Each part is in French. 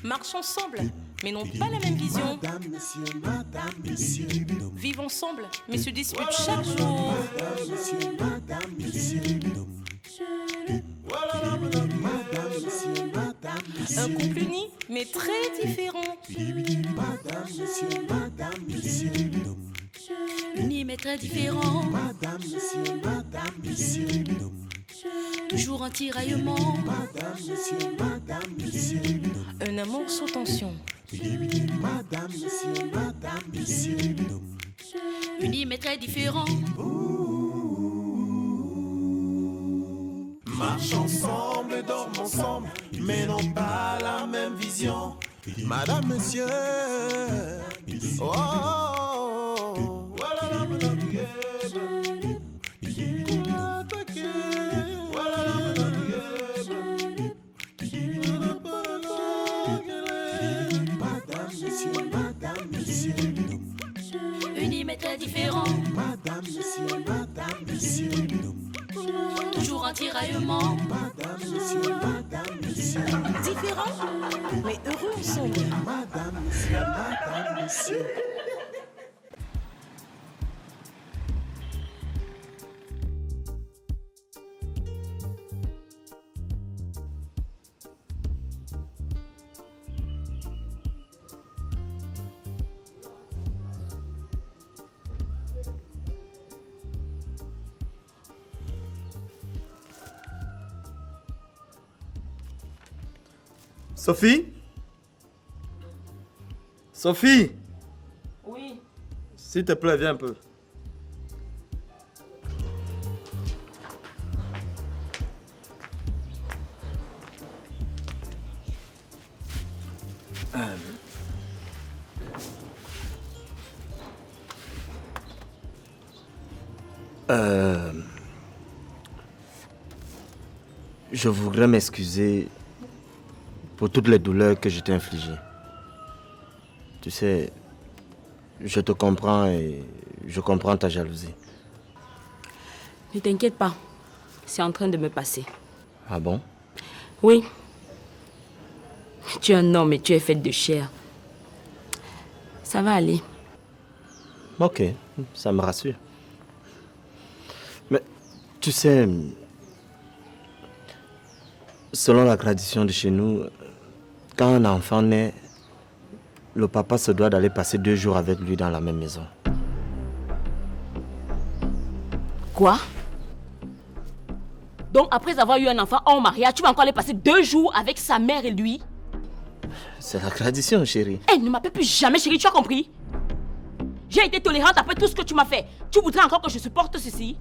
Marchent ensemble, mais n'ont pas la même vision. Vivent ensemble, mais se disputent chaque jour. Un couple uni, mais très différent. Uni mais très différent. Toujours en tiraillement. Un amour sous tension. Uni mais très différent. Marchent ensemble, dorment ensemble, mais n'ont pas la même vision. Madame, monsieur. Oh, oh, oh. Voilà, madame, Unis mais très différents. Toujours en tiraillement. Différents, mais heureux ensemble. Sophie? Sophie? Oui. S'il te plaît, viens un peu. Je voudrais m'excuser pour toutes les douleurs que je t'ai infligées. Tu sais, je te comprends et je comprends ta jalousie. Ne t'inquiète pas, c'est en train de me passer. Ah bon? Oui. Tu es un homme et tu es faite de chair. Ça va aller. Ok, ça me rassure. Mais tu sais, selon la tradition de chez nous, quand un enfant naît, le papa se doit d'aller passer 2 jours avec lui dans la même maison. Quoi? Donc après avoir eu un enfant en mariage, tu vas encore aller passer 2 jours avec sa mère et lui? C'est la tradition, chérie. Elle ne m'appelle plus jamais chérie, tu as compris? J'ai été tolérante après tout ce que tu m'as fait. Tu voudrais encore que je supporte ceci?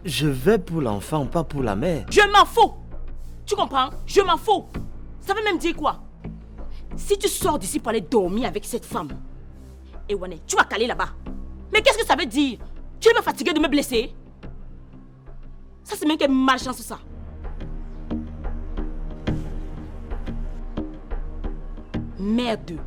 Je vais pour l'enfant, pas pour la mère. Je m'en fous. Tu comprends? Je m'en fous. Ça veut même dire quoi? Si tu sors d'ici pour aller dormir avec cette femme, Ewane, tu vas caler là-bas. Mais qu'est-ce que ça veut dire? Tu es me fatigué de me blesser? Ça c'est même quelle malchance ça. Merde.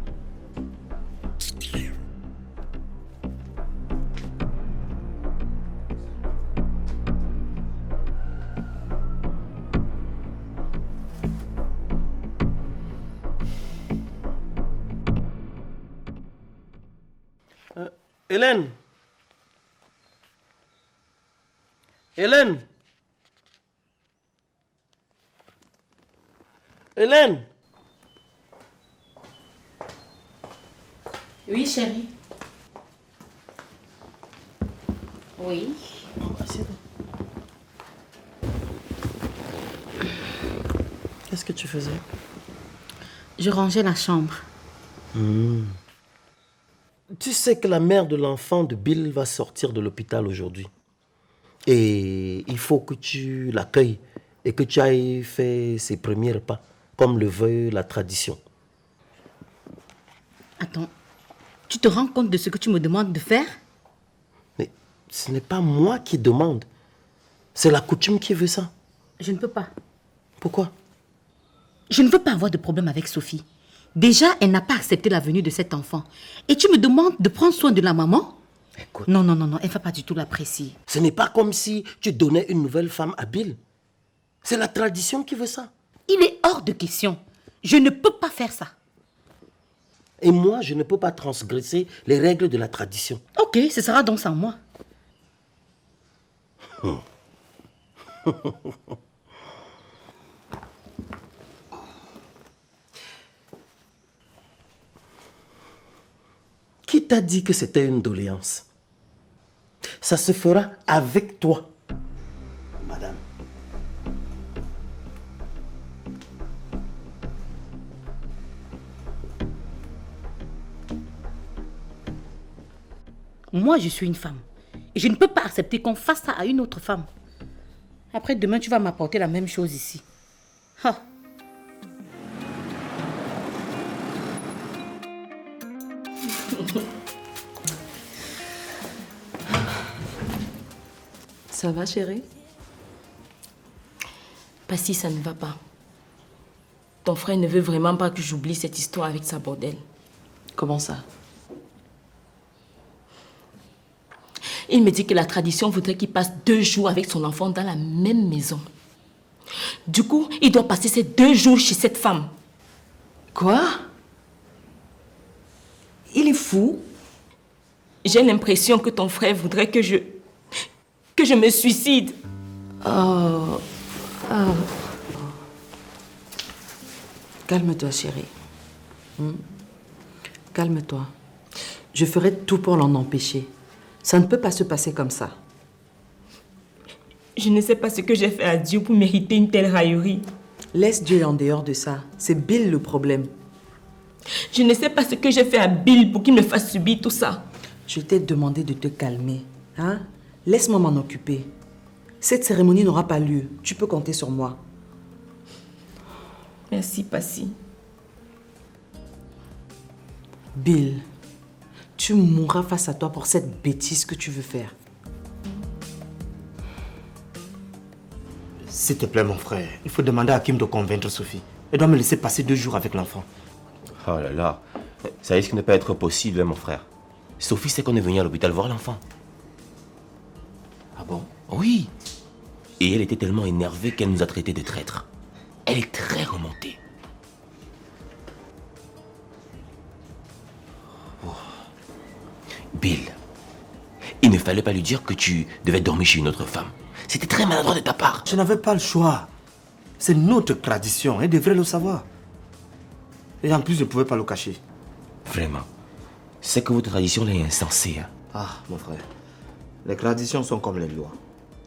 Hélène. Hélène. Hélène. Oui, chérie. Oui. Qu'est-ce que tu faisais? Je rangeais la chambre. Tu sais que la mère de l'enfant de Bill va sortir de l'hôpital aujourd'hui. Et il faut que tu l'accueilles et que tu ailles faire ses premiers repas, comme le veut la tradition. Attends, tu te rends compte de ce que tu me demandes de faire? Mais ce n'est pas moi qui demande. C'est la coutume qui veut ça. Je ne peux pas. Pourquoi? Je ne veux pas avoir de problème avec Sophie. Déjà, elle n'a pas accepté la venue de cet enfant. Et tu me demandes de prendre soin de la maman? Écoute, Non, elle ne va pas du tout l'apprécier. ce n'est pas comme si tu donnais une nouvelle femme à Bill. C'est la tradition qui veut ça. Il est hors de question. Je ne peux pas faire ça. Et moi, je ne peux pas transgresser les règles de la tradition. Ok, ce sera donc sans moi. Qui t'a dit que c'était une doléance? Ça se fera avec toi, madame. Moi, je suis une femme. Et je ne peux pas accepter qu'on fasse ça à une autre femme. Après, demain, tu vas m'apporter la même chose ici. Ah. Ça va, chérie? Pas si ça ne va pas. Ton frère ne veut vraiment pas que j'oublie cette histoire avec sa bordelle. Comment ça? Il me dit que la tradition voudrait qu'il passe 2 jours avec son enfant dans la même maison. Du coup, il doit passer ces 2 jours chez cette femme. Quoi? Il est fou? J'ai l'impression que ton frère voudrait que je me suicide. Oh. Calme-toi, chérie. Calme-toi. Je ferai tout pour l'en empêcher. Ça ne peut pas se passer comme ça. Je ne sais pas ce que j'ai fait à Dieu pour mériter une telle raillerie. Laisse Dieu en dehors de ça. C'est Bill le problème. Je ne sais pas ce que j'ai fait à Bill pour qu'il me fasse subir tout ça. Je t'ai demandé de te calmer. Hein? Laisse-moi m'en occuper. Cette cérémonie n'aura pas lieu. Tu peux compter sur moi. Merci, Passy. Bill, tu mourras face à toi pour cette bêtise que tu veux faire. S'il te plaît, mon frère, il faut demander à Kim de convaincre Sophie. Elle doit me laisser passer 2 jours avec l'enfant. Oh là là, ça risque de ne pas être possible, hein, mon frère. Sophie sait qu'on est venu à l'hôpital voir l'enfant. Ah bon? Oui. Et elle était tellement énervée qu'elle nous a traités de traîtres. Elle est très remontée. Oh. Bill, il ne fallait pas lui dire que tu devais dormir chez une autre femme. C'était très maladroit de ta part. Je n'avais pas le choix. C'est notre tradition, elle devrait le savoir. Et en plus, je ne pouvais pas le cacher. Vraiment. C'est que votre tradition est insensée. Hein. Ah, mon frère, les traditions sont comme les lois.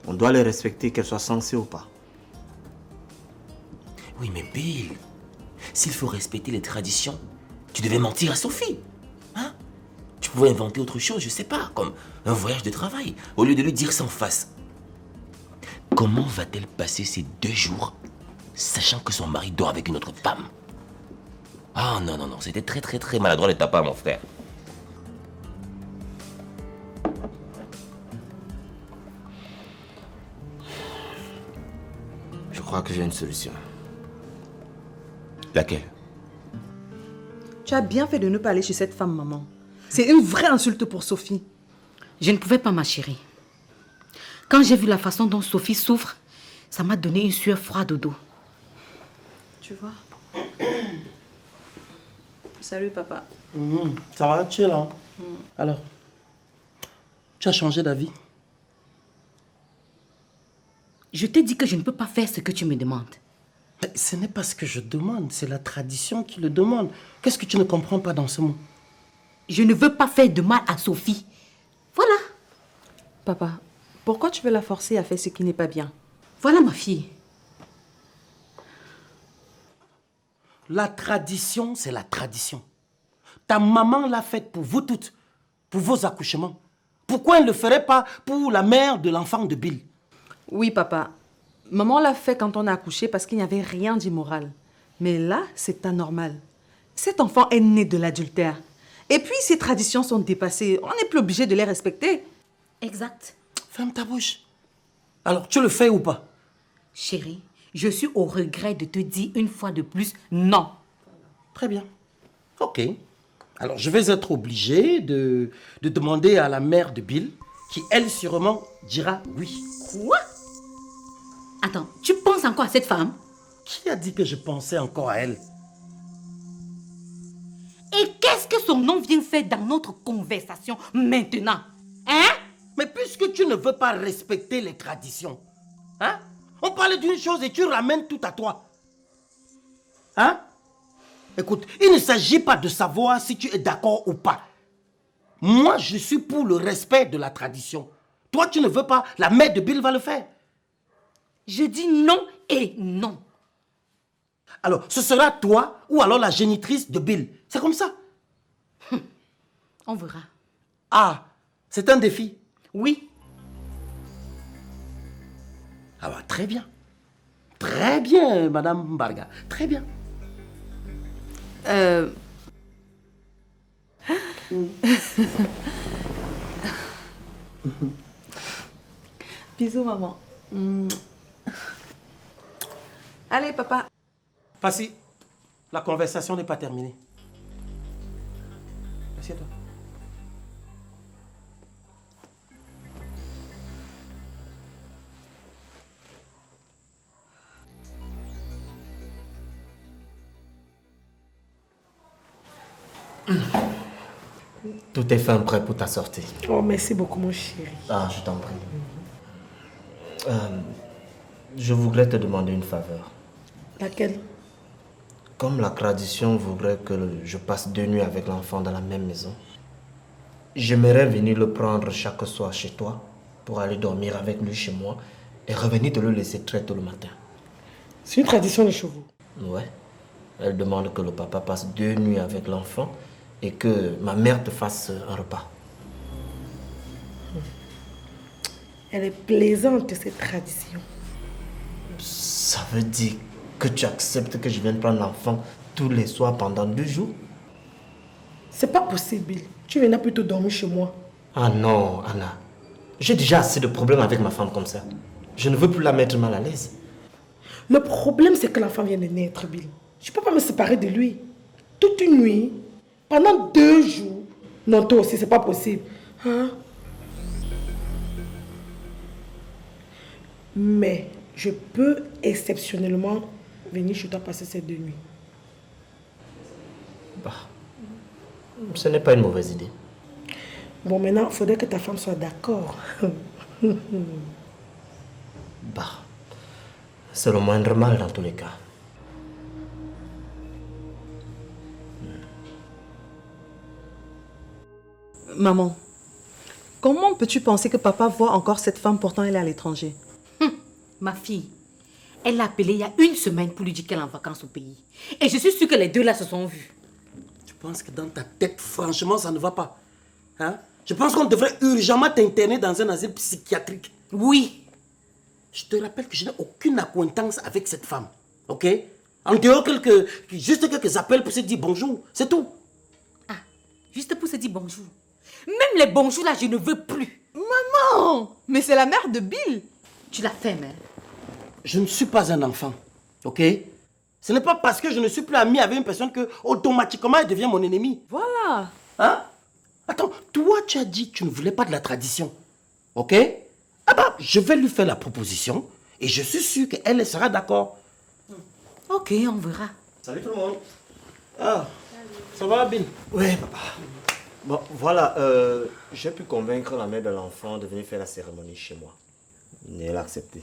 On doit les respecter, qu'elles soient sensées ou pas. Oui, mais Bill, s'il faut respecter les traditions, tu devais mentir à Sophie. Hein? Tu pouvais inventer autre chose, je sais pas, comme un voyage de travail, au lieu de lui dire ça en face. Comment va-t-elle passer ces 2 jours, sachant que son mari dort avec une autre femme? Ah non, non, non, c'était très, très, très maladroit de ta part, mon frère. Je crois que j'ai une solution. Laquelle? Tu as bien fait de ne pas aller chez cette femme, maman. C'est une vraie insulte pour Sophie. Je ne pouvais pas, ma chérie. Quand j'ai vu la façon dont Sophie souffre, ça m'a donné une sueur froide au dos. Tu vois? Salut, papa. Ça va, tu es là? Alors, tu as changé d'avis? Je t'ai dit que je ne peux pas faire ce que tu me demandes. Ce n'est pas ce que je demande, c'est la tradition qui le demande. Qu'est-ce que tu ne comprends pas dans ce mot? Je ne veux pas faire de mal à Sophie. Voilà. Papa, pourquoi tu veux la forcer à faire ce qui n'est pas bien? Voilà ma fille. La tradition, c'est la tradition. Ta maman l'a faite pour vous toutes, pour vos accouchements. Pourquoi elle ne le ferait pas pour la mère de l'enfant de Bill? Oui, papa. Maman l'a fait quand on a accouché parce qu'il n'y avait rien d'immoral. Mais là, c'est anormal. Cet enfant est né de l'adultère. Et puis, ces traditions sont dépassées. On n'est plus obligé de les respecter. Exact. Ferme ta bouche. Alors, tu le fais ou pas? Chérie, je suis au regret de te dire une fois de plus non. Très bien. Ok. Alors, je vais être obligé de demander à la mère de Bill, qui, elle, sûrement, dira oui. Quoi? Attends, tu penses encore à cette femme? Qui a dit que je pensais encore à elle? Et qu'est-ce que son nom vient faire dans notre conversation maintenant? Hein? Mais puisque tu ne veux pas respecter les traditions, hein? On parle d'une chose et tu ramènes tout à toi. Hein? Écoute, il ne s'agit pas de savoir si tu es d'accord ou pas. Moi, je suis pour le respect de la tradition. Toi, tu ne veux pas, la mère de Bill va le faire. Je dis non et non. Alors, ce sera toi ou alors la génitrice de Bill. C'est comme ça. On verra. Ah, c'est un défi. Oui. Ah bah, très bien. Très bien, Madame Mbarga. Très bien. Bisous, maman. Allez, papa. Passy, la conversation n'est pas terminée. Assieds-toi. Tout est fin prêt pour ta sortie. Oh, merci beaucoup, mon chéri. Ah, je t'en prie. Je voudrais te demander une faveur. Laquelle? Comme la tradition voudrait que je passe 2 nuits avec l'enfant dans la même maison, j'aimerais venir le prendre chaque soir chez toi pour aller dormir avec lui chez moi et revenir te le laisser très tôt le matin. C'est une tradition de chevaux. Ouais. Elle demande que le papa passe 2 nuits avec l'enfant et que ma mère te fasse un repas. Elle est plaisante, cette tradition. Ça veut dire que tu acceptes que je vienne prendre l'enfant tous les soirs pendant 2 jours? C'est pas possible. Tu viendras plutôt dormir chez moi. Ah non, Anna. J'ai déjà assez de problèmes avec ma femme comme ça. Je ne veux plus la mettre mal à l'aise. Le problème, c'est que l'enfant vient de naître, Bill. Je peux pas me séparer de lui. Toute une nuit, pendant 2 jours. Non, toi aussi, c'est pas possible. Hein? Mais je peux exceptionnellement venir chez toi passer ces 2 nuits. Bah, ce n'est pas une mauvaise idée. Bon, maintenant, il faudrait que ta femme soit d'accord. Bah, c'est le moindre mal dans tous les cas. Maman, comment peux-tu penser que papa voit encore cette femme pourtant elle est à l'étranger? Ma fille, elle l'a appelé il y a 1 semaine pour lui dire qu'elle est en vacances au pays. Et je suis sûre que les deux là se sont vus. Tu penses que dans ta tête, franchement, ça ne va pas? Hein? Je pense qu'on devrait urgemment t'interner dans un asile psychiatrique. Oui. Je te rappelle que je n'ai aucune acquaintance avec cette femme. Ok? En dehors juste quelques appels pour se dire bonjour. C'est tout. Ah, juste pour se dire bonjour. Même les bonjours là, je ne veux plus. Maman! Mais c'est la mère de Bill. Tu l'as fait, mais... Je ne suis pas un enfant. Ok? Ce n'est pas parce que je ne suis plus ami avec une personne que automatiquement elle devient mon ennemi. Voilà. Hein? Attends, toi tu as dit que tu ne voulais pas de la tradition. Ok? Ah bah, je vais lui faire la proposition et je suis sûr qu'elle sera d'accord. Ok, on verra. Salut tout le monde. Ah, ça va Bill? Oui, papa. Bon, voilà, j'ai pu convaincre la mère de l'enfant de venir faire la cérémonie chez moi. Et elle a accepté.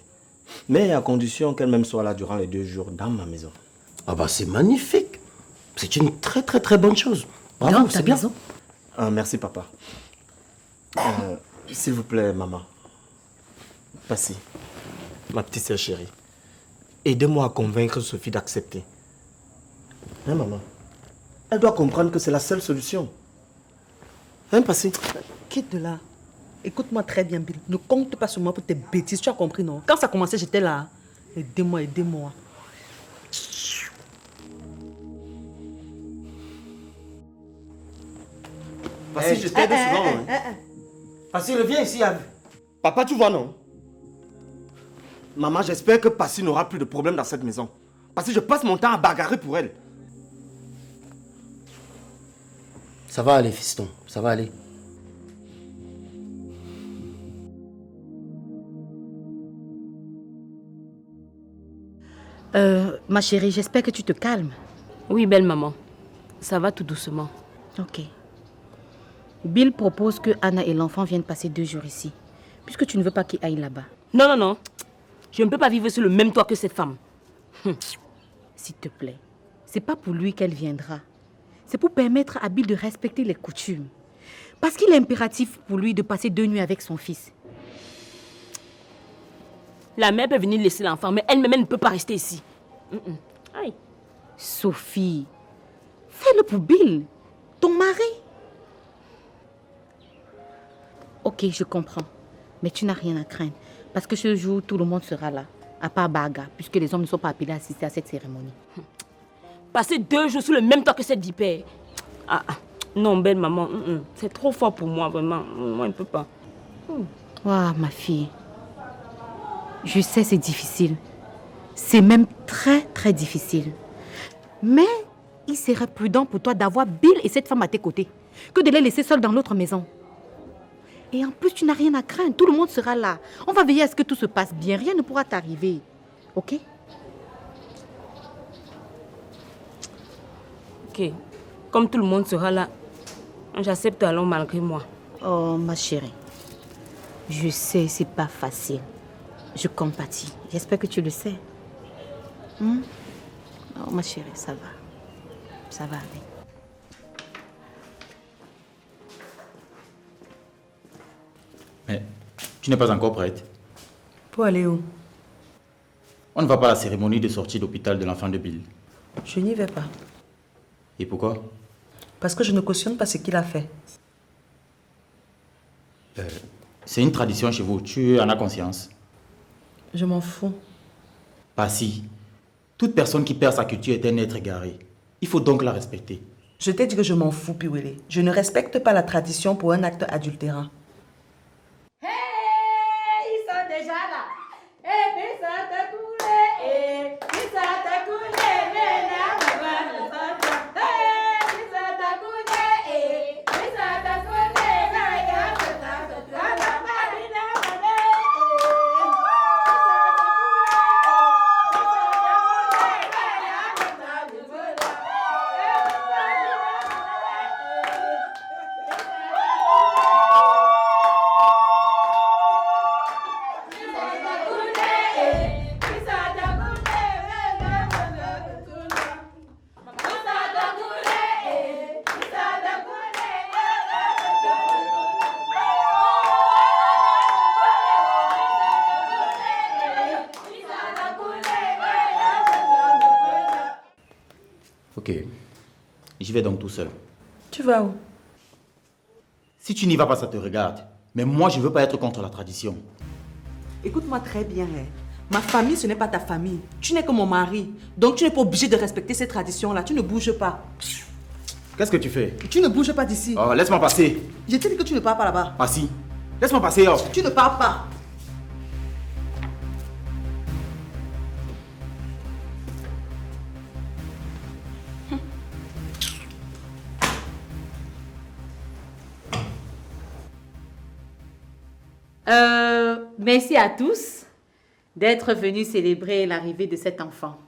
Mais à condition qu'elle-même soit là durant les 2 jours dans ma maison. Ah bah c'est magnifique. C'est une très très très bonne chose. Bravo, c'est bien. Merci, papa. S'il vous plaît, maman. Passy, ma petite sœur chérie. Aidez-moi à convaincre Sophie d'accepter. Hein, maman? Elle doit comprendre que c'est la seule solution. Hein, Passy? Quitte de là. Écoute-moi très bien, Bill. Ne compte pas sur moi pour tes bêtises. Tu as compris, non? Quand ça a commencé, j'étais là. Aidez-moi, aidez-moi. Passy, je t'aide souvent. Hein. Passy, reviens ici. Papa, tu vois, non? Maman, j'espère que Passy n'aura plus de problème dans cette maison. Parce que je passe mon temps à bagarrer pour elle. Ça va aller, fiston. Ça va aller. Ma chérie, j'espère que tu te calmes. Oui, belle maman. Ça va tout doucement. Ok. Bill propose que Anna et l'enfant viennent passer 2 jours ici, puisque tu ne veux pas qu'ils aillent là-bas. Non, non, non. Je ne peux pas vivre sur le même toit que cette femme. S'il te plaît, c'est pas pour lui qu'elle viendra. C'est pour permettre à Bill de respecter les coutumes. Parce qu'il est impératif pour lui de passer 2 nuits avec son fils. La mère peut venir laisser l'enfant, mais elle-même elle ne peut pas rester ici. Aïe. Sophie, fais-le pour Bill, ton mari. Ok, je comprends. Mais tu n'as rien à craindre. Parce que ce jour, tout le monde sera là. À part Baga, puisque les hommes ne sont pas appelés à assister à cette cérémonie. Passer 2 jours sous le même toit que cette vipère. Non, belle maman. C'est trop fort pour moi, vraiment. Moi, je ne peux pas. Ma fille. Je sais, c'est difficile. C'est même très, très difficile. Mais il serait prudent pour toi d'avoir Bill et cette femme à tes côtés que de les laisser seuls dans l'autre maison. Et en plus, tu n'as rien à craindre. Tout le monde sera là. On va veiller à ce que tout se passe bien. Rien ne pourra t'arriver. Ok? Ok. Comme tout le monde sera là, j'accepte alors malgré moi. Oh, ma chérie. Je sais, c'est pas facile. Je compatis. J'espère que tu le sais. Oh, ma chérie, ça va. Ça va aller. Mais tu n'es pas encore prête. Pour aller où? On ne va pas à la cérémonie de sortie d'hôpital de l'enfant de Bill. Je n'y vais pas. Et pourquoi? Parce que je ne cautionne pas ce qu'il a fait. C'est une tradition chez vous, tu en as conscience? Je m'en fous. Pas si. Toute personne qui perd sa culture est un être égaré. Il faut donc la respecter. Je t'ai dit que je m'en fous, Piwele. Je ne respecte pas la tradition pour un acte adultérant. Ils sont déjà là. Et puis ça t'a coulé. Et puis ça t'a coulé. Mais là, on va le sortir. Et puis ça t'a coulé. Et puis ça t'a coulé. Regarde, ça t'a coulé. Ok. J'y vais donc tout seul. Tu vas où? Si tu n'y vas pas, ça te regarde. Mais moi, je ne veux pas être contre la tradition. Écoute-moi très bien. Ma famille, ce n'est pas ta famille. Tu n'es que mon mari. Donc tu n'es pas obligé de respecter ces traditions-là. Tu ne bouges pas. Qu'est-ce que tu fais? Tu ne bouges pas d'ici. Oh, laisse-moi passer. Je t'ai dit que tu ne pars pas là-bas. Ah si. Laisse-moi passer. Oh. Tu ne pars pas. Merci à tous d'être venus célébrer l'arrivée de cet enfant.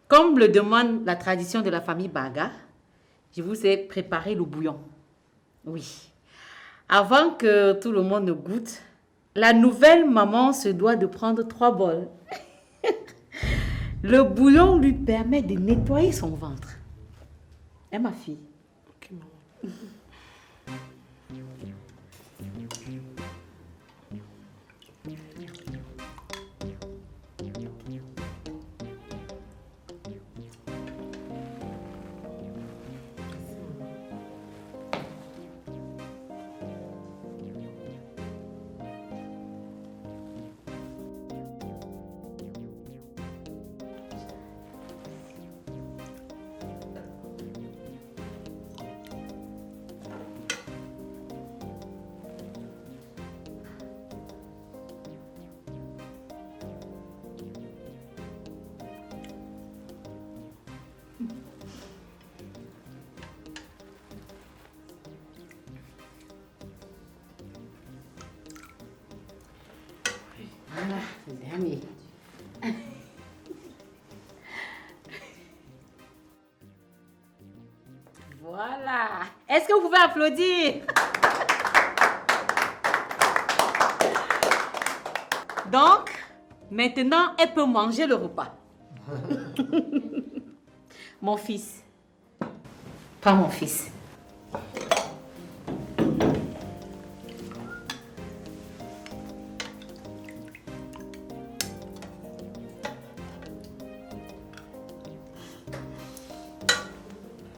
Comme le demande la tradition de la famille Baga, je vous ai préparé le bouillon. Oui. Avant que tout le monde ne goûte, la nouvelle maman se doit de prendre 3 bols. Le bouillon lui permet de nettoyer son ventre. Hein, ma fille? Ok, maman. Voilà, c'est le dernier. Est-ce que vous pouvez applaudir? Donc, maintenant, elle peut manger le repas. Mon fils. Pas mon fils.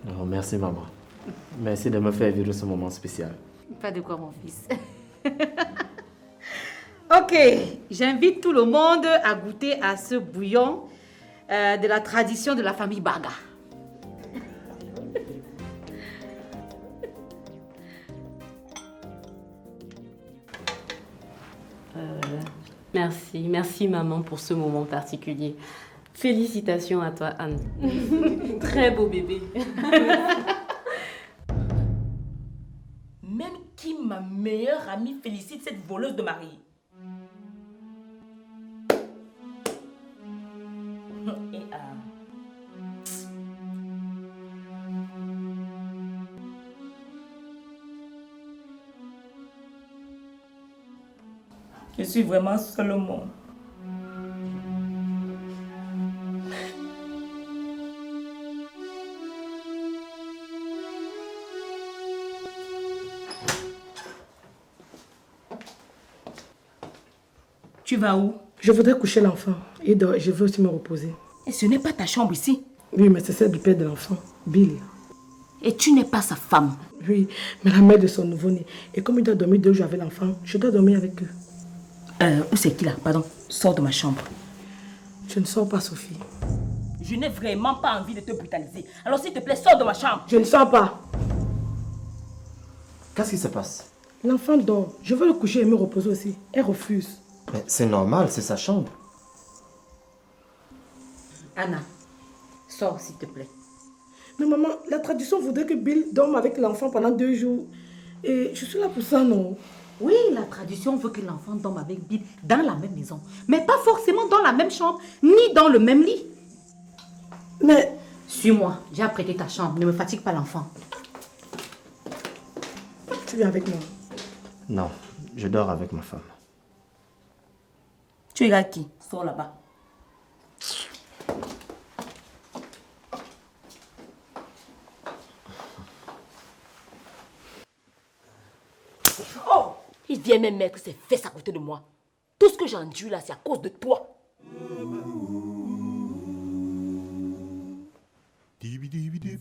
Oh, merci maman. Merci de me faire vivre ce moment spécial. Pas de quoi, mon fils. Ok, j'invite tout le monde à goûter à ce bouillon de la tradition de la famille Baga. Merci maman pour ce moment particulier. Félicitations à toi, Anne. Très beau bébé. Même qui, ma meilleure amie, félicite cette voleuse de mari. Et je suis vraiment seule au monde. Tu vas où? Je voudrais coucher l'enfant et je veux aussi me reposer. Et ce n'est pas ta chambre ici? Oui, mais c'est celle du père de l'enfant, Bill. Et tu n'es pas sa femme? Oui, mais la mère de son nouveau-né. Et comme il doit dormir 2 jours avec l'enfant, je dois dormir avec eux. Où c'est qui là? Pardon, sors de ma chambre. Je ne sors pas, Sophie. Je n'ai vraiment pas envie de te brutaliser. Alors s'il te plaît, sors de ma chambre. Je ne sors pas. Qu'est-ce qui se passe? L'enfant dort. Je veux le coucher et me reposer aussi. Elle refuse. Mais c'est normal, c'est sa chambre. Anna, sors s'il te plaît. Mais maman, la tradition voudrait que Bill dorme avec l'enfant pendant 2 jours. Et je suis là pour ça, non? Oui, la tradition veut que l'enfant dorme avec Bill dans la même maison. Mais pas forcément dans la même chambre, ni dans le même lit. Mais... Suis-moi, j'ai apprêté ta chambre. Ne me fatigue pas l'enfant. Tu viens avec moi? Non, je dors avec ma femme. Tu regardes qui? Sors là-bas. Oh! Il vient même mettre ses fesses à côté de moi. Tout ce que j'ai enduré là, c'est à cause de toi. Bidibidibidip.